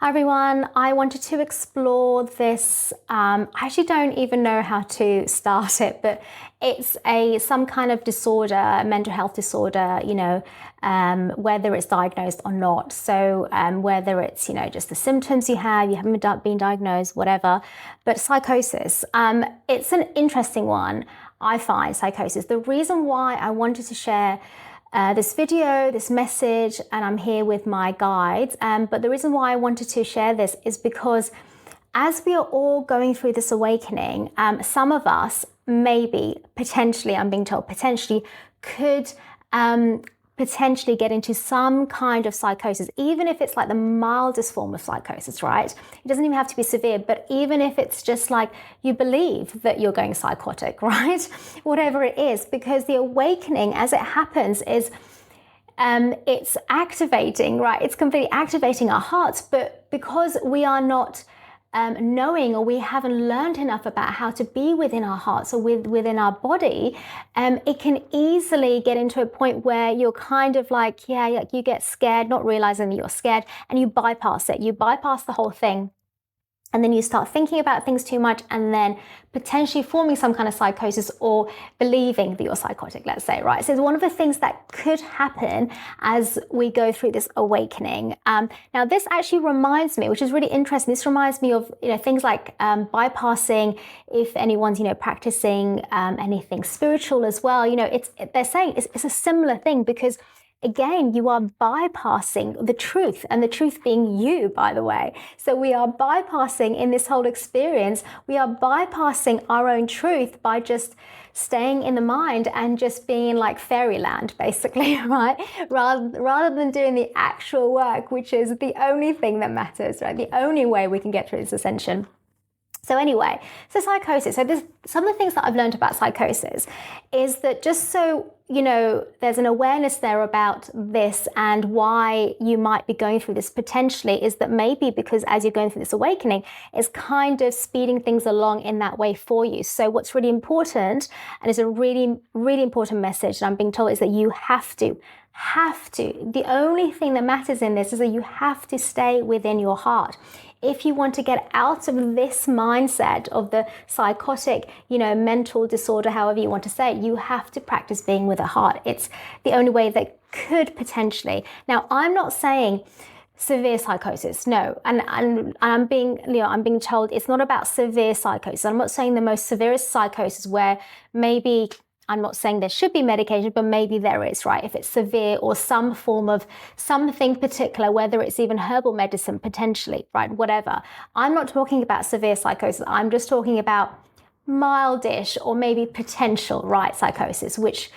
Hi everyone, I wanted to explore this. I actually don't even know how to start it, but it's some kind of disorder, a mental health disorder, whether it's diagnosed or not. So whether it's, just the symptoms you haven't been diagnosed, whatever. But psychosis, it's an interesting one, I find, psychosis. The reason why I wanted to share this video, this message, and I'm here with my guides. But the reason why I wanted to share this is because as we are all going through this awakening, some of us maybe, potentially, I'm being told, potentially could potentially get into some kind of psychosis, even if it's like the mildest form of psychosis, right? It doesn't even have to be severe, but even if it's just like you believe that you're going psychotic, right? Whatever it is, because the awakening as it happens is it's activating, right? It's completely activating our hearts, but because we are not knowing, or we haven't learned enough about how to be within our hearts or within our body, it can easily get into a point where you're kind of like, you get scared, not realizing that you're scared, and you bypass it. You bypass the whole thing. And then you start thinking about things too much, and then potentially forming some kind of psychosis or believing that you're psychotic, let's say, right? So it's one of the things that could happen as we go through this awakening. Now, this actually reminds me, which is really interesting, this reminds me of things like bypassing, if anyone's practicing anything spiritual as well. They're saying it's a similar thing, because again, you are bypassing the truth, and the truth being you, by the way. So we are bypassing, in this whole experience, we are bypassing our own truth by just staying in the mind and just being like fairyland, basically, right? Rather than doing the actual work, which is the only thing that matters, right? The only way we can get through this ascension. So anyway, so psychosis. So some of the things that I've learned about psychosis is that, just so there's an awareness there about this and why you might be going through this potentially, is that maybe because as you're going through this awakening, it's kind of speeding things along in that way for you. So what's really important, and it's a really, really important message that I'm being told, is that you have to. The only thing that matters in this is that you have to stay within your heart. If you want to get out of this mindset of the psychotic, mental disorder, however you want to say it, you have to practice being with the heart. It's the only way that could potentially. Now, I'm not saying severe psychosis, no, and I'm being told it's not about severe psychosis. I'm not saying the most severest psychosis where maybe, I'm not saying there should be medication, but maybe there is, right? If it's severe, or some form of something particular, whether it's even herbal medicine potentially, right? Whatever. I'm not talking about severe psychosis. I'm just talking about mildish or maybe potential, right, psychosis, which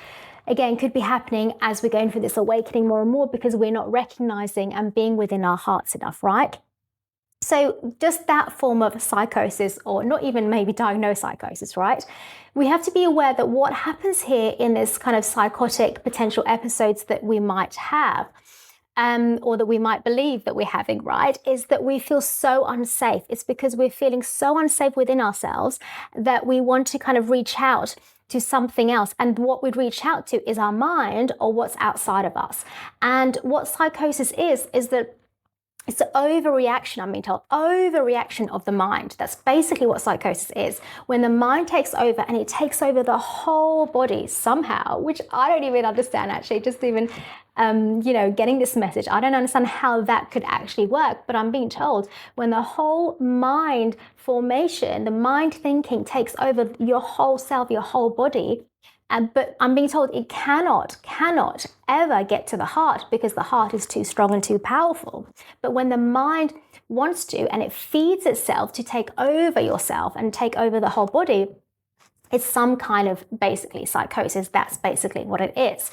again could be happening as we're going through this awakening more and more, because we're not recognizing and being within our hearts enough, right? So just that form of psychosis, or not even maybe diagnosed psychosis, right? We have to be aware that what happens here in this kind of psychotic potential episodes that we might have, or that we might believe that we're having, right, is that we feel so unsafe. It's because we're feeling so unsafe within ourselves that we want to kind of reach out to something else. And what we'd reach out to is our mind, or what's outside of us. And what psychosis is that it's the overreaction, I'm being told, overreaction of the mind. That's basically what psychosis is. When the mind takes over, and it takes over the whole body somehow, which I don't even understand, actually, just even, getting this message. I don't understand how that could actually work, but I'm being told when the whole mind formation, the mind thinking takes over your whole self, your whole body, but I'm being told it cannot ever get to the heart, because the heart is too strong and too powerful. But when the mind wants to, and it feeds itself to take over yourself and take over the whole body, it's some kind of basically psychosis. That's basically what it is.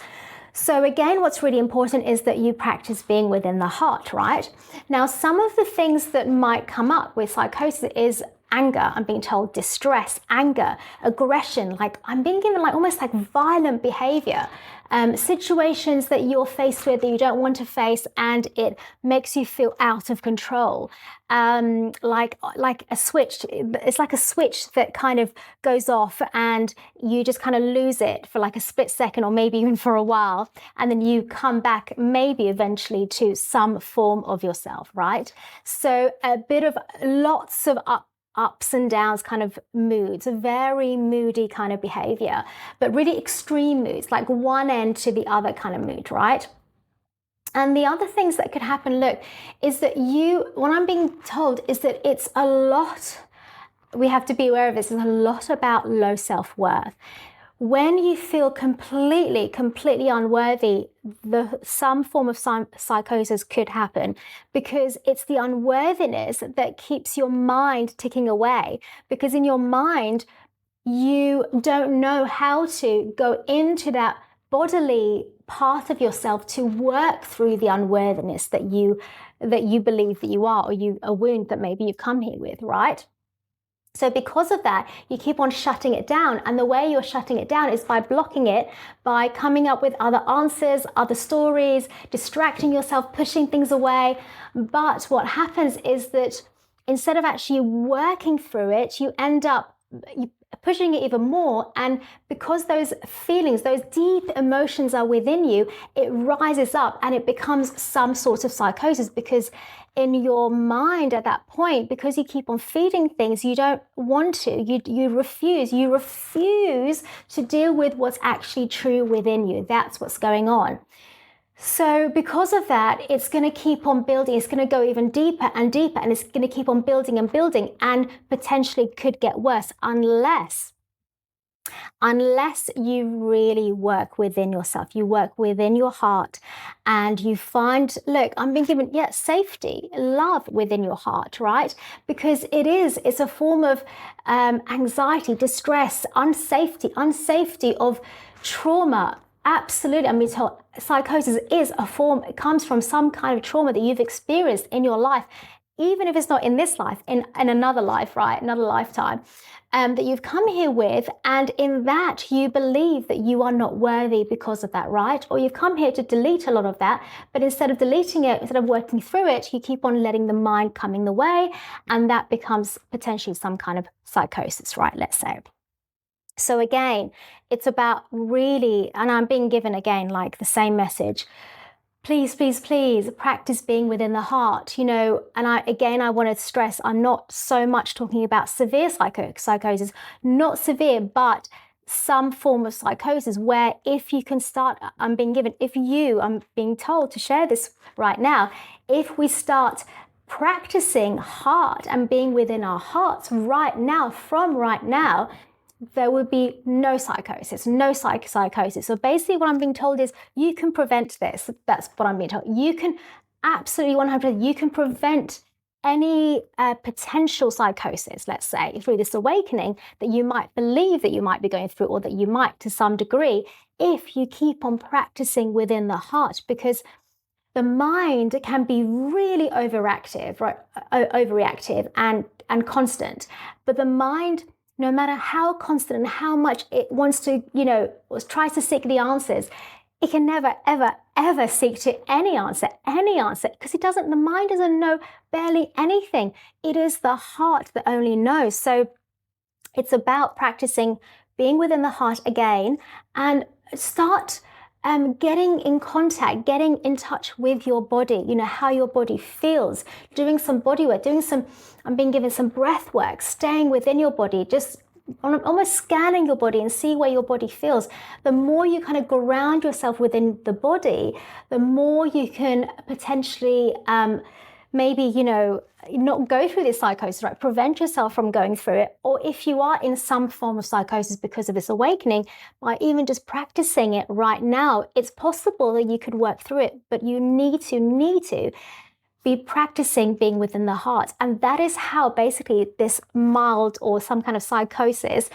So again, what's really important is that you practice being within the heart, right? Now, some of the things that might come up with psychosis is anger, I'm being told distress, anger, aggression, like I'm being given like almost like violent behavior, situations that you're faced with that you don't want to face, and it makes you feel out of control. Like a switch, it's like a switch that kind of goes off and you just kind of lose it for like a split second or maybe even for a while, and then you come back maybe eventually to some form of yourself, right? So a bit of lots of ups and downs kind of moods, a very moody kind of behavior, but really extreme moods, like one end to the other kind of mood, right? And the other things that could happen, look, is that what I'm being told is that it's a lot, we have to be aware of this, is a lot about low self-worth. When you feel completely unworthy, some form of psychosis could happen, because it's the unworthiness that keeps your mind ticking away. Because in your mind, you don't know how to go into that bodily part of yourself to work through the unworthiness that you believe that you are, or a wound that maybe you've come here with, right? So because of that, you keep on shutting it down. And the way you're shutting it down is by blocking it, by coming up with other answers, other stories, distracting yourself, pushing things away. But what happens is that instead of actually working through it, you end up pushing it even more. And because those feelings, those deep emotions are within you, it rises up and it becomes some sort of psychosis, because in your mind at that point, because you keep on feeding things, you don't want to, you refuse to deal with what's actually true within you. That's what's going on. So because of that, it's going to keep on building. It's going to go even deeper and deeper, and it's going to keep on building and building, and potentially could get worse unless you really work within yourself, you work within your heart, and you find, look, I'm being given, safety, love within your heart, right? Because it's a form of anxiety, distress, unsafety of trauma. Absolutely. I mean, so psychosis is a form, it comes from some kind of trauma that you've experienced in your life, even if it's not in this life, in another life, right? Another lifetime, that you've come here with. And in that, you believe that you are not worthy because of that, right? Or you've come here to delete a lot of that, but instead of deleting it, instead of working through it, you keep on letting the mind come in the way, and that becomes potentially some kind of psychosis, right? Let's say. So again, it's about really, and I'm being given again, like the same message, please, please, please practice being within the heart, and I want to stress, I'm not so much talking about severe psychosis, not severe, but some form of psychosis where if you can start, I'm being told to share this right now, if we start practicing heart and being within our hearts right now, from right now, there would be no psychosis, no psychosis. So basically what I'm being told is you can prevent this. That's what I'm being told. You can absolutely 100%, you can prevent any potential psychosis, let's say, through this awakening that you might believe that you might be going through, or that you might to some degree, if you keep on practicing within the heart. Because the mind can be really overactive, right? Overreactive and constant. But the mind, no matter how constant and how much it wants to, tries to seek the answers, it can never, ever, ever seek to any answer, because the mind doesn't know barely anything. It is the heart that only knows. So it's about practicing being within the heart again, and start getting in contact, getting in touch with your body, how your body feels, doing some body work, I'm being given some breath work, staying within your body, just almost scanning your body and see where your body feels. The more you kind of ground yourself within the body, the more you can potentially maybe, not go through this psychosis, right? Prevent yourself from going through it. Or if you are in some form of psychosis because of this awakening, by even just practicing it right now, it's possible that you could work through it, but you need to be practicing being within the heart. And that is how basically this mild or some kind of psychosis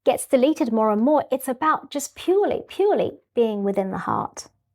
gets deleted more and more. It's about just purely being within the heart.